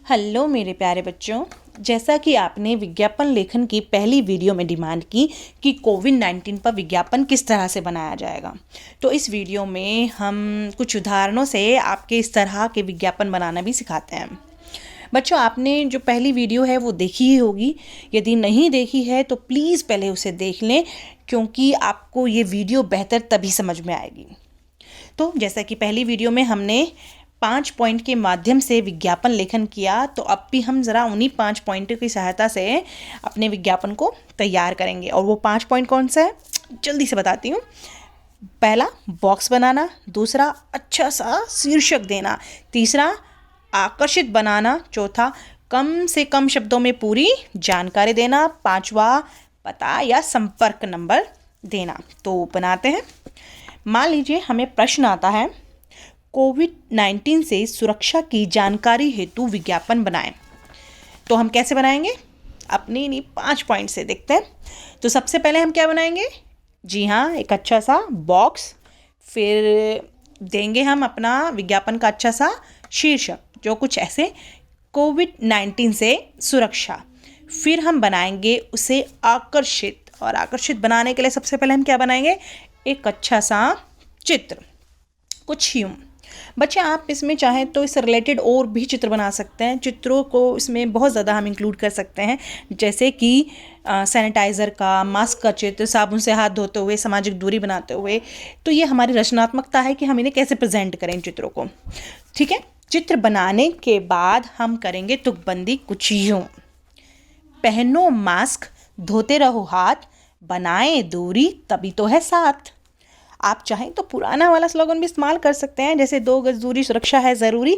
Hello मेरे प्यारे बच्चों। जैसा कि आपने विज्ञापन लेखन की पहली वीडियो में डिमांड की कि कोविड-19 पर विज्ञापन किस तरह से बनाया जाएगा, तो इस वीडियो में हम कुछ उदाहरणों से आपके इस तरह के विज्ञापन बनाना भी सिखाते हैं। बच्चों, आपने जो पहली वीडियो है वो देखी ही होगी। यदि नहीं देखी है तो प्लीज़ पहले उसे देख लें, क्योंकि आपको ये वीडियो बेहतर तभी समझ में आएगी। तो जैसा कि पहली वीडियो में हमने 5 पॉइंट के माध्यम से विज्ञापन लेखन किया, तो अब भी हम ज़रा उन्हीं 5 पॉइंटों की सहायता से अपने विज्ञापन को तैयार करेंगे। और वो 5 पॉइंट कौन सा है, जल्दी से बताती हूँ। पहला, बॉक्स बनाना। दूसरा, अच्छा सा शीर्षक देना। तीसरा, आकर्षित बनाना। चौथा, कम से कम शब्दों में पूरी जानकारी देना। पांचवा, पता या संपर्क नंबर देना। तो बनाते हैं। मान लीजिए हमें प्रश्न आता है, कोविड-19 से सुरक्षा की जानकारी हेतु विज्ञापन बनाएं। तो हम कैसे बनाएंगे, अपनी इन्हीं 5 पॉइंट से देखते हैं। तो सबसे पहले हम क्या बनाएंगे, जी हाँ, एक अच्छा सा बॉक्स। फिर देंगे हम अपना विज्ञापन का अच्छा सा शीर्षक, जो कुछ ऐसे, कोविड-19 से सुरक्षा। फिर हम बनाएंगे उसे आकर्षित, और आकर्षित बनाने के लिए सबसे पहले हम क्या बनाएंगे, एक अच्छा सा चित्र, कुछ यूं। बच्चे, आप इसमें चाहें तो इससे रिलेटेड और भी चित्र बना सकते हैं। चित्रों को इसमें बहुत ज़्यादा हम इंक्लूड कर सकते हैं, जैसे कि सैनिटाइज़र का, मास्क का चित्र, साबुन से हाथ धोते हुए, सामाजिक दूरी बनाते हुए। तो ये हमारी रचनात्मकता है कि हम इन्हें कैसे प्रेजेंट करें इन चित्रों को। ठीक है, चित्र बनाने के बाद हम करेंगे तुकबंदी कुछ यूं। पहनो मास्क, धोते रहो हाथ, बनाएं दूरी तभी तो है साथ। आप चाहें तो पुराना वाला स्लोगन भी इस्तेमाल कर सकते हैं, जैसे 2 गज दूरी सुरक्षा है ज़रूरी,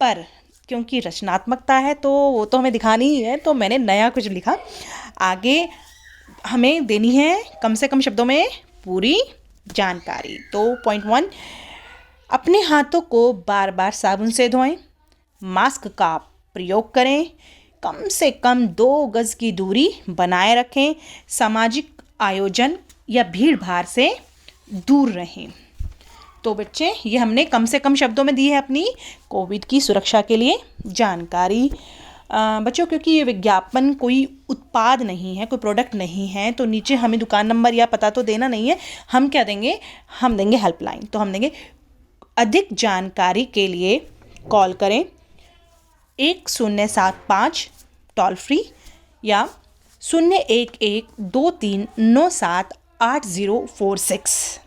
पर क्योंकि रचनात्मकता है तो वो तो हमें दिखानी ही है, तो मैंने नया कुछ लिखा। आगे हमें देनी है कम से कम शब्दों में पूरी जानकारी। तो पॉइंट 1, अपने हाथों को बार बार साबुन से धोएं, मास्क का प्रयोग करें, कम से कम 2 गज की दूरी बनाए रखें, सामाजिक आयोजन या भीड़ भाड़ से दूर रहें। तो बच्चे, ये हमने कम से कम शब्दों में दी है अपनी कोविड की सुरक्षा के लिए जानकारी। बच्चों, क्योंकि ये विज्ञापन कोई उत्पाद नहीं है, कोई प्रोडक्ट नहीं है, तो नीचे हमें दुकान नंबर या पता तो देना नहीं है। हम क्या देंगे, हम देंगे हेल्पलाइन। तो हम देंगे, अधिक जानकारी के लिए कॉल करें 1075 टोल फ्री, या 01123978046।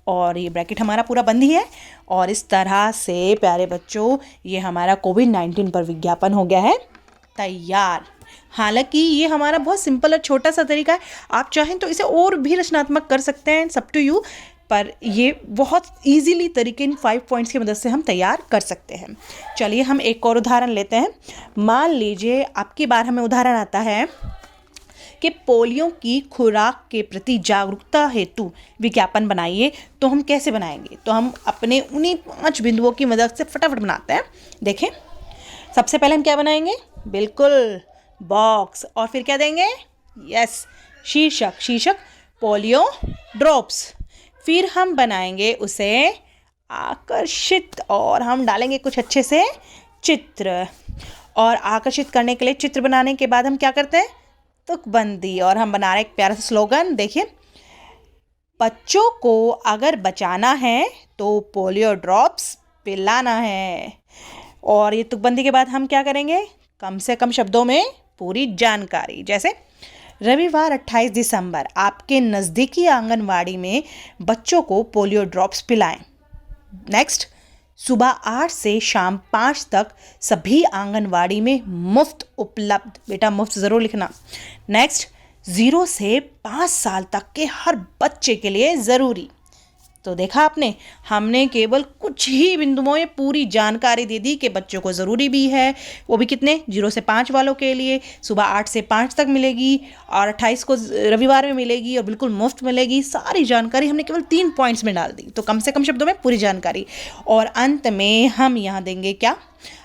और ये ब्रैकेट हमारा पूरा बंद ही है। और इस तरह से प्यारे बच्चों, ये हमारा कोविड-19 पर विज्ञापन हो गया है तैयार। हालांकि ये हमारा बहुत सिंपल और छोटा सा तरीका है, आप चाहें तो इसे और भी रचनात्मक कर सकते हैं, सब टू यू। पर ये बहुत इजीली तरीके इन 5 पॉइंट्स की मदद से हम तैयार कर सकते हैं। चलिए हम एक और उदाहरण लेते हैं। मान लीजिए आपकी बार हमें उदाहरण आता है कि पोलियो की खुराक के प्रति जागरूकता हेतु विज्ञापन बनाइए। तो हम कैसे बनाएंगे, तो हम अपने उन्हीं 5 बिंदुओं की मदद से फटाफट बनाते हैं। देखें, सबसे पहले हम क्या बनाएंगे, बिल्कुल बॉक्स, और फिर क्या देंगे, यस, शीर्षक पोलियो ड्रॉप्स। फिर हम बनाएंगे उसे आकर्षित, और हम डालेंगे कुछ अच्छे से चित्र। और आकर्षित करने के लिए चित्र बनाने के बाद हम क्या करते हैं, तुकबंदी। और हम बना रहे एक प्यारा सा स्लोगन, देखिए, बच्चों को अगर बचाना है तो पोलियो ड्रॉप्स पिलाना है। और ये तुकबंदी के बाद हम क्या करेंगे, कम से कम शब्दों में पूरी जानकारी, जैसे रविवार 28 दिसंबर आपके नज़दीकी आंगनवाड़ी में बच्चों को पोलियो ड्रॉप्स पिलाएं। नेक्स्ट, सुबह 8 से शाम 5 तक सभी आंगनवाड़ी में मुफ्त उपलब्ध। बेटा मुफ्त ज़रूर लिखना। नेक्स्ट, 0 से 5 साल तक के हर बच्चे के लिए ज़रूरी। तो देखा आपने, हमने केवल कुछ ही बिंदुओं में पूरी जानकारी दे दी कि बच्चों को ज़रूरी भी है, वो भी कितने, 0 से 5 वालों के लिए सुबह 8 से 5 तक मिलेगी, और 28 को रविवार में मिलेगी, और बिल्कुल मुफ्त मिलेगी। सारी जानकारी हमने केवल 3 पॉइंट्स में डाल दी, तो कम से कम शब्दों में पूरी जानकारी। और अंत में हम यहाँ देंगे क्या,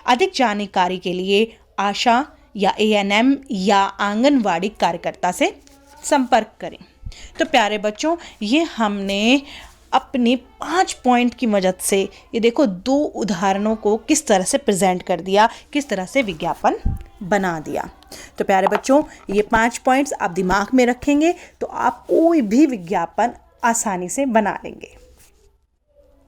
अधिक जानकारी के लिए आशा या ANM या आंगनवाड़ी कार्यकर्ता से संपर्क करें। तो प्यारे बच्चों, ये हमने अपने 5 पॉइंट की मदद से ये देखो 2 उदाहरणों को किस तरह से प्रेजेंट कर दिया, किस तरह से विज्ञापन बना दिया। तो प्यारे बच्चों, ये 5 पॉइंट्स आप दिमाग में रखेंगे तो आप कोई भी विज्ञापन आसानी से बना लेंगे।